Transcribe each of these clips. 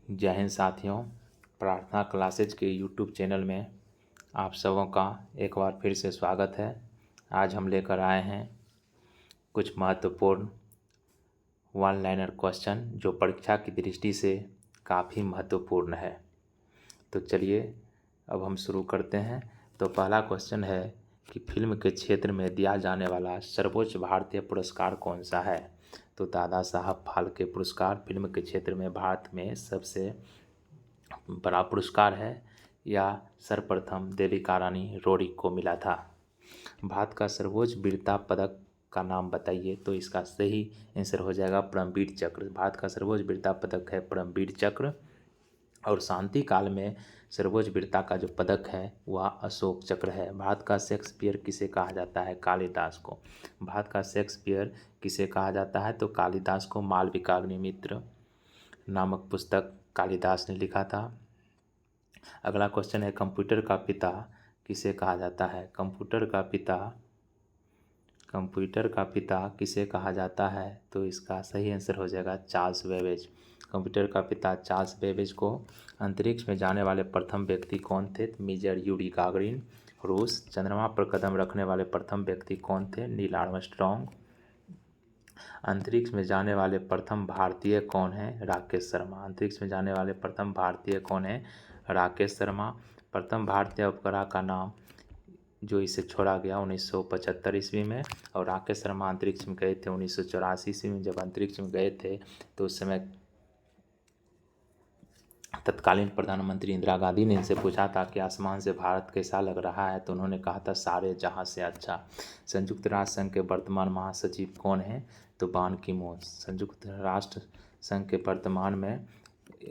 जय हिंद साथियों। प्रार्थना क्लासेज के यूट्यूब चैनल में आप सबों का एक बार फिर से स्वागत है। आज हम लेकर आए हैं कुछ महत्वपूर्ण वन लाइनर क्वेश्चन जो परीक्षा की दृष्टि से काफ़ी महत्वपूर्ण है। तो चलिए अब हम शुरू करते हैं। तो पहला क्वेश्चन है कि फिल्म के क्षेत्र में दिया जाने वाला सर्वोच्च भारतीय पुरस्कार कौन सा है। तो दादा साहब फाल्के पुरस्कार फिल्म के क्षेत्र में भारत में सबसे बड़ा पुरस्कार है या सर्वप्रथम देविका रानी रोड़ी को मिला था। भारत का सर्वोच्च वीरता पदक का नाम बताइए। तो इसका सही आंसर हो जाएगा परमवीर चक्र। भारत का सर्वोच्च वीरता पदक है परमवीर चक्र। और शांति काल में सर्वोच्च वीरता का जो पदक है वह अशोक चक्र है। भारत का शेक्सपियर किसे कहा जाता है। कालिदास को। भारत का शेक्सपियर किसे कहा जाता है। तो कालिदास को। मालविकाग्निमित्र नामक पुस्तक कालिदास ने लिखा था। अगला क्वेश्चन है कंप्यूटर का पिता किसे कहा जाता है। कंप्यूटर का पिता किसे कहा जाता है। तो इसका सही आंसर हो जाएगा चार्ल्स बेबेज। कंप्यूटर का पिता चार्ल्स बेबेज को। अंतरिक्ष में जाने वाले प्रथम व्यक्ति कौन थे। मेजर यूरी गागरिन रूस। चंद्रमा पर कदम रखने वाले प्रथम व्यक्ति कौन थे। Neil Armstrong. अंतरिक्ष में जाने वाले प्रथम भारतीय कौन है। राकेश शर्मा। अंतरिक्ष में जाने वाले प्रथम भारतीय कौन है। राकेश शर्मा। प्रथम भारतीय उपग्रह का नाम जो इसे छोड़ा गया 1975 ईस्वी में। और राकेश शर्मा अंतरिक्ष में गए थे 1984 ईस्वी में। जब अंतरिक्ष में गए थे तो उस समय तत्कालीन प्रधानमंत्री इंदिरा गांधी ने इनसे पूछा था कि आसमान से भारत कैसा लग रहा है। तो उन्होंने कहा था सारे जहां से अच्छा। संयुक्त राष्ट्र संघ के वर्तमान महासचिव कौन है। तो बान की मून। संयुक्त राष्ट्र संघ के वर्तमान में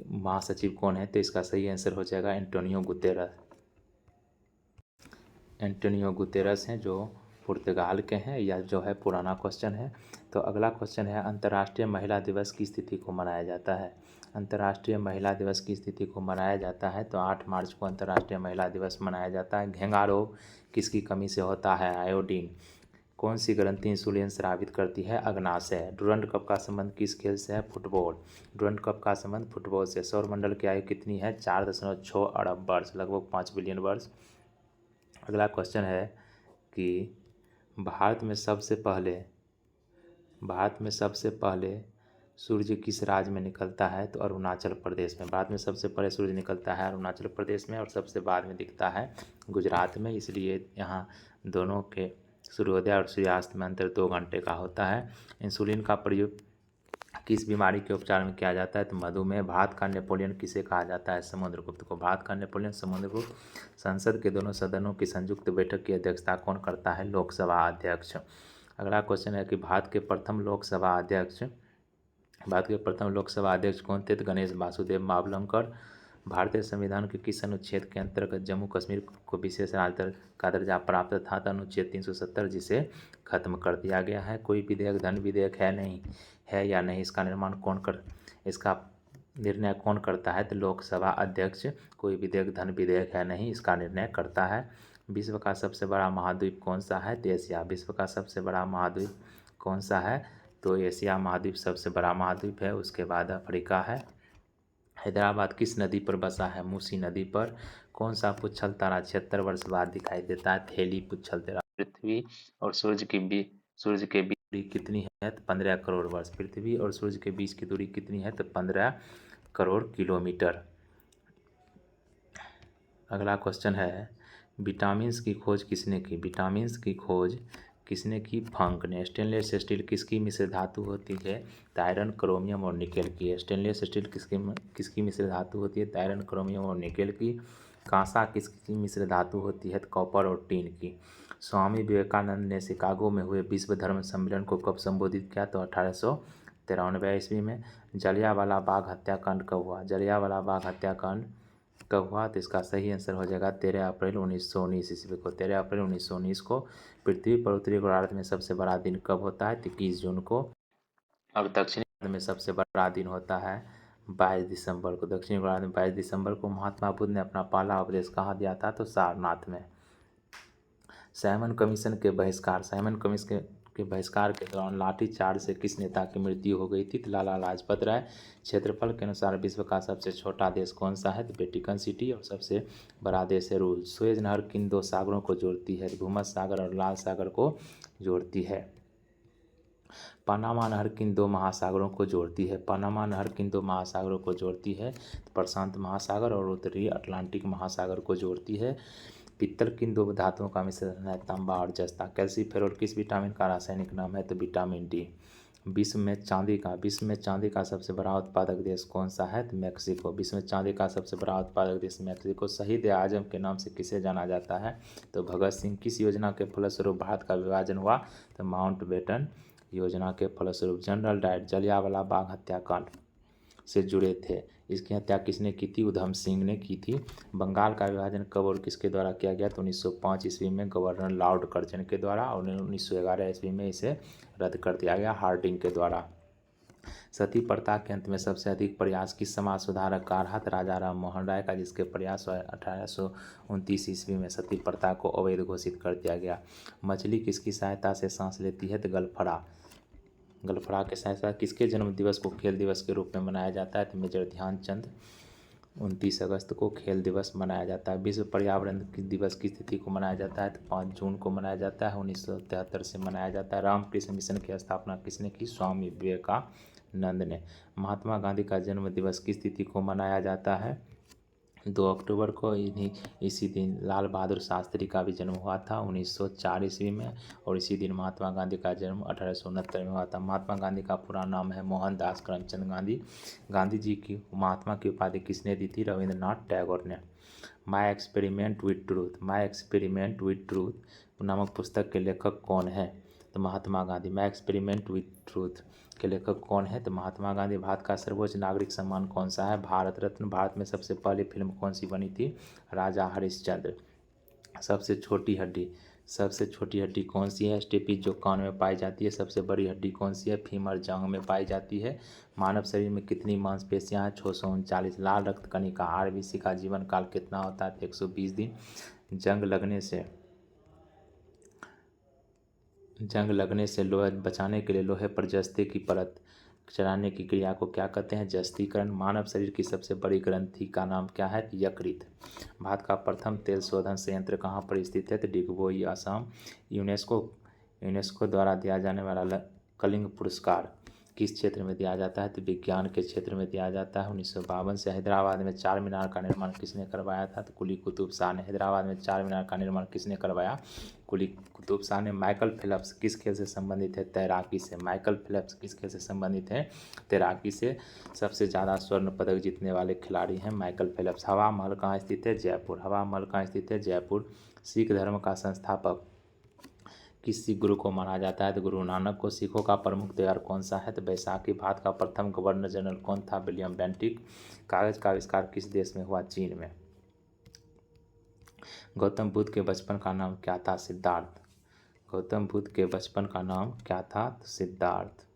महासचिव कौन है। तो इसका सही आंसर हो जाएगा एंटोनियो गुतेरस। एंटोनियो गुतेरस हैं जो पुर्तगाल के हैं। या जो है पुराना क्वेश्चन है। तो अगला क्वेश्चन है अंतर्राष्ट्रीय महिला दिवस की तिथि को मनाया जाता है। अंतर्राष्ट्रीय महिला दिवस की तिथि को मनाया जाता है तो 8 मार्च को अंतर्राष्ट्रीय महिला दिवस मनाया जाता है। घेंगा रोग किसकी कमी से होता है। आयोडीन। कौन सी ग्रंथि इंसुलिन स्रावित करती है। अग्नाशय। डुरंड कप का संबंध किस खेल से है। फुटबॉल। डुरंड कप का संबंध फुटबॉल से। सौरमंडल की आयु कितनी है। 4.6 अरब वर्ष लगभग 5 बिलियन वर्ष। अगला क्वेश्चन है कि भारत में सबसे पहले सूर्य किस राज्य में निकलता है। तो अरुणाचल प्रदेश में। भारत में सबसे पहले सूर्य निकलता है अरुणाचल प्रदेश में और सबसे बाद में दिखता है गुजरात में। इसलिए यहाँ दोनों के सूर्योदय और सूर्यास्त में अंतर 2 घंटे का होता है। इंसुलिन का प्रयोग किस बीमारी के उपचार में किया जाता है। तो मधुमेह। भारत का नेपोलियन किसे कहा जाता है। समुद्रगुप्त को। भारत का नेपोलियन समुद्रगुप्त। संसद के दोनों सदनों की संयुक्त बैठक की अध्यक्षता कौन करता है। लोकसभा अध्यक्ष। अगला क्वेश्चन है कि भारत के प्रथम लोकसभा अध्यक्ष कौन थे। तो गणेश वासुदेव मावलंकर। भारतीय संविधान के किस अनुच्छेद के अंतर्गत जम्मू कश्मीर को विशेष राज्य का दर्जा प्राप्त था। तो अनुच्छेद 370 जिसे खत्म कर दिया गया है। कोई विधेयक धन विधेयक है या नहीं इसका निर्णय कौन करता है। तो लोकसभा अध्यक्ष। कोई विधेयक धन विधेयक है नहीं इसका निर्णय करता है। विश्व का सबसे बड़ा महाद्वीप कौन सा है। तो एशिया। विश्व का सबसे बड़ा महाद्वीप कौन सा है। तो एशिया महाद्वीप सबसे बड़ा महाद्वीप है। उसके बाद अफ्रीका है। हैदराबाद किस नदी पर बसा है। मूसी नदी पर। कौन सा पुच्छल तारा 76 वर्ष बाद दिखाई देता है। थेली पुच्छल तारा। पृथ्वी और सूर्य के बीच दूरी कितनी है। तो 15 करोड़ वर्ष। पृथ्वी और सूर्य के बीच की दूरी कितनी है। तो 15 करोड़ किलोमीटर। अगला क्वेश्चन है विटामिन्स की खोज किसने की। विटामिन्स की खोज किसने की। फंक ने। स्टेनलेस स्टील किसकी मिश्र धातु होती है। तो आयरन क्रोमियम और निकेल की। स्टेनलेस स्टील किसकी मिश्र धातु होती है। तो आयरन क्रोमियम और निकेल की। कांसा किसकी मिश्र धातु होती है। तो कॉपर और टीन की। स्वामी विवेकानंद ने शिकागो में हुए विश्व धर्म सम्मेलन को कब संबोधित किया। तो 1893 ईस्वी में। जलियांवाला बाग हत्याकांड कब हुआ। जलियांवाला बाग हत्याकांड कब हुआ। तो इसका सही आंसर हो जाएगा 13 अप्रैल 1919 ईस्वी को। 13 अप्रैल 1919 को। पृथ्वी पर उत्तरी गोलार्ध में सबसे बड़ा दिन कब होता है। 21 जून को। और दक्षिणी गोलार्ध में सबसे बड़ा दिन होता है 22 दिसंबर को। दक्षिणी गोलार्ध में 22 दिसंबर को। महात्मा बुद्ध ने अपना पहला उपदेश कहाँ दिया था। तो सारनाथ में। साइमन कमीशन के के बहिष्कार के दौरान लाठीचार्ज से किस नेता की मृत्यु हो गई थी? तो लाला लाजपत राय। क्षेत्रफल के अनुसार विश्व का सबसे छोटा देश कौन सा है? तो वेटिकन सिटी। और सबसे बड़ा देश है रूस। सुएज नहर किन दो सागरों को जोड़ती है? भूमध्य सागर और लाल सागर को जोड़ती है। पनामा नहर किन दो महासागरों को जोड़ती है? पनामा नहर किन दो महासागरों को जोड़ती है? तो प्रशांत महासागर और उत्तरी अटलांटिक महासागर को जोड़ती है। पित्तल किन दो धातुओं का मिश्रण है? तांबा और जस्ता। कैल्सीफेरोल किस विटामिन का रासायनिक नाम है? तो विटामिन डी। विश्व में चांदी का सबसे बड़ा उत्पादक देश कौन सा है? तो मैक्सिको। विश्व में चांदी का सबसे बड़ा उत्पादक देश मैक्सिको। शहीद ए आजम के नाम से किसे जाना जाता है? तो भगत सिंह। किस योजना के फलस्वरूप भारत का विभाजन हुआ? तो माउंटबेटन योजना के फलस्वरूप। जनरल डायर जलियांवाला बाग हत्याकांड से जुड़े थे, इसकी हत्या किसने की थी? उधम सिंह ने की थी। बंगाल का विभाजन कब और किसके द्वारा किया गया? तो 1905 ईस्वी में गवर्नर लॉर्ड कर्जन के द्वारा, और 1911 ईस्वी में इसे रद्द कर दिया गया हार्डिंग के द्वारा। सती प्रथा के अंत में सबसे अधिक प्रयास किस समाज सुधारक का रहा? राजा राम मोहन राय का, जिसके प्रयास 1829 ईस्वी में सती प्रथा को अवैध घोषित कर दिया गया। मछली किसकी सहायता से सांस लेती है? तो गलफड़ा के सहायता। किसके जन्म दिवस को खेल दिवस के रूप में मनाया जाता है? तो मेजर ध्यानचंद। 29 अगस्त को खेल दिवस मनाया जाता है। विश्व पर्यावरण दिवस की तिथि को मनाया जाता है? तो 5 जून को मनाया जाता है। 1973 से मनाया जाता है। रामकृष्ण मिशन की स्थापना किसने की? स्वामी विवेकानंद ने। महात्मा गांधी का जन्म दिवस किस तिथि को मनाया जाता है? 2 अक्टूबर को। इसी दिन लाल बहादुर शास्त्री का भी जन्म हुआ था 1904 ईस्वी में, और इसी दिन महात्मा गांधी का जन्म 1869 में हुआ था। महात्मा गांधी का पूरा नाम है मोहनदास करमचंद गांधी। गांधी जी की महात्मा की उपाधि किसने दी थी? रविंद्रनाथ टैगोर ने। माई एक्सपेरिमेंट विथ ट्रूथ नामक पुस्तक के लेखक कौन है? तो Mahatma Gandhi. My experiment with truth के लेखक कौन है? तो महात्मा गांधी। भारत का सर्वोच्च नागरिक सम्मान कौन सा है? भारत रत्न। भारत में सबसे पहली फिल्म कौन सी बनी थी? राजा हरिश्चंद्र। सबसे छोटी हड्डी कौन सी है? स्टेपीज, जो कान में पाई जाती है। सबसे बड़ी हड्डी कौन सी है? फीमर, जांघ में पाई जाती है। मानव शरीर में कितनी मांसपेशियां हैं? 639। लाल रक्त कणिका आरबीसी का जीवन काल कितना होता है? 120 दिन। जंग लगने से लोहे बचाने के लिए लोहे पर जस्ते की परत चढ़ाने की क्रिया को क्या कहते हैं? जस्तीकरण। मानव शरीर की सबसे बड़ी ग्रंथि का नाम क्या है? यकृत। भारत का प्रथम तेल शोधन संयंत्र कहाँ पर स्थित है? तो डिगबोई, असम। यूनेस्को द्वारा दिया जाने वाला कलिंग पुरस्कार किस क्षेत्र में दिया जाता है? तो विज्ञान के क्षेत्र में दिया जाता है। 1952 से हैदराबाद में चार मीनार का निर्माण किसने करवाया था? तो कुली कुतुब शाह ने। हैदराबाद में चार मीनार का निर्माण किसने करवाया? कुली कुतुब शाह ने। माइकल फेल्प्स किस खेल से संबंधित है? तैराकी से। माइकल फेल्प्स किस खेल से संबंधित है? तैराकी से। सबसे ज़्यादा स्वर्ण पदक जीतने वाले खिलाड़ी हैं माइकल फेल्प्स। हवा महल कहाँ स्थित है? जयपुर। हवा महल कहाँ स्थित है? जयपुर। सिख धर्म का संस्थापक किस सिख गुरु को माना जाता है? तो गुरु नानक को। सिखों का प्रमुख त्योहार कौन सा है? तो बैसाखी। भारत का प्रथम गवर्नर जनरल कौन था? William Bentinck. कागज का आविष्कार किस देश में हुआ? चीन में। गौतम बुद्ध के बचपन का नाम क्या था? सिद्धार्थ। गौतम बुद्ध के बचपन का नाम क्या था? तो सिद्धार्थ।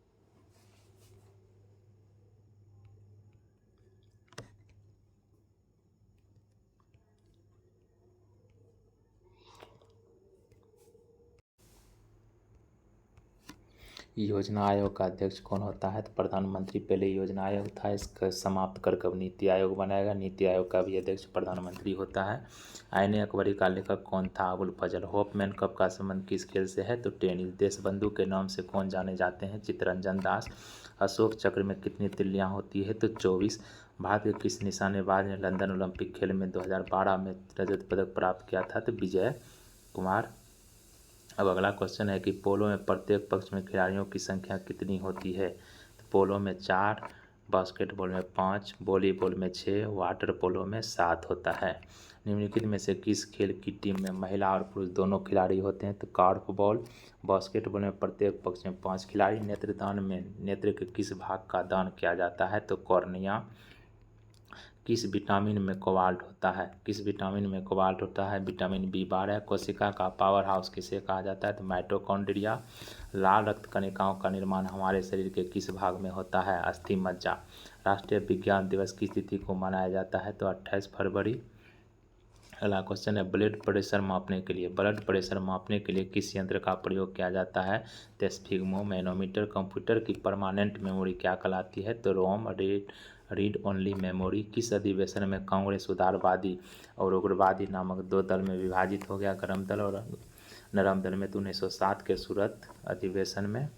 योजना आयोग का अध्यक्ष कौन होता है? तो प्रधानमंत्री। पहले योजना आयोग था, इसका समाप्त कर कब नीति आयोग बनाएगा। नीति आयोग का भी अध्यक्ष प्रधानमंत्री होता है। आईने अकबरी का लेखक कौन था? अबुल फजल। होपमैन कप का संबंध किस खेल से है? तो टेनिस। देशबंधु के नाम से कौन जाने जाते हैं? चित्तरंजन दास। अशोक चक्र में कितनी तिल्लियाँ होती है? तो 24। भारत के किस निशानेबाज ने लंदन ओलंपिक खेल में 2012 में रजत पदक प्राप्त किया था? तो विजय कुमार। अब अगला क्वेश्चन है कि पोलो में प्रत्येक पक्ष में खिलाड़ियों की संख्या कितनी होती है? तो पोलो में 4, बास्केटबॉल में 5, वॉलीबॉल में 6, वाटर पोलो में 7 होता है। निम्नलिखित में से किस खेल की टीम में महिला और पुरुष दोनों खिलाड़ी होते हैं? तो कॉर्फबॉल। बास्केटबॉल में प्रत्येक पक्ष में 5 खिलाड़ी। नेत्रदान में नेत्र के किस भाग का दान किया जाता है? तो कॉर्निया। किस विटामिन में कोबाल्ट होता है? किस विटामिन में कोबाल्ट होता है? Vitamin B12। कोशिका का पावर हाउस किसे कहा जाता है? तो माइटोकॉन्ड्रिया। लाल रक्त कणिकाओं का निर्माण हमारे शरीर के किस भाग में होता है? अस्थि मज्जा। राष्ट्रीय विज्ञान दिवस किस तिथि को मनाया जाता है? तो 28 फरवरी। अगला क्वेश्चन है ब्लड प्रेशर मापने के लिए किस यंत्र का प्रयोग किया जाता है? तो स्फिग्मो मैनोमीटर। कंप्यूटर की परमानेंट मेमोरी क्या कहलाती है? तो रोम रीड ओनली मेमोरी। किस अधिवेशन में कांग्रेस उदारवादी और उग्रवादी नामक दो दल में विभाजित हो गया? गर्म दल और नरम दल में। तो 1907 के सूरत अधिवेशन में।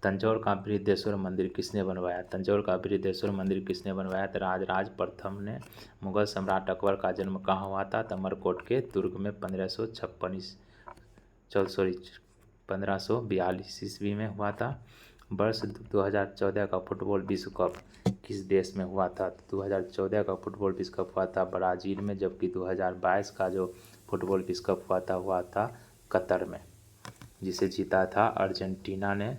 तंजौर का बृहदेश्वर मंदिर किसने बनवाया? तंजौर का बृहदेश्वर मंदिर किसने बनवाया? तो राजराज प्रथम ने। मुगल सम्राट अकबर का जन्म कहाँ हुआ था? तमरकोट के दुर्ग में 1542 ईस्वी में हुआ था। वर्ष 2014 का फुटबॉल विश्व कप किस देश में हुआ था? 2014 का फुटबॉल विश्व कप हुआ था ब्राज़ील में, जबकि 2022 का जो फुटबॉल विश्व कप हुआ था कतर में, जिसे जीता था अर्जेंटीना ने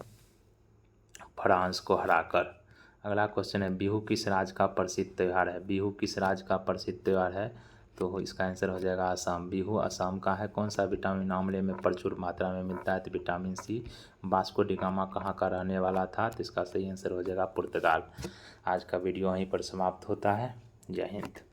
फ्रांस को हराकर। अगला क्वेश्चन है बिहू किस राज्य का प्रसिद्ध त्यौहार है? बिहू किस राज्य का प्रसिद्ध त्यौहार है? तो इसका आंसर हो जाएगा असम। बिहू असम का है। कौन सा विटामिन आंवले में प्रचुर मात्रा में मिलता है? तो vitamin C. Vasco da Gama कहाँ का रहने वाला था? तो इसका सही आंसर हो जाएगा पुर्तगाल। आज का वीडियो यहीं पर समाप्त होता है। जय हिंद।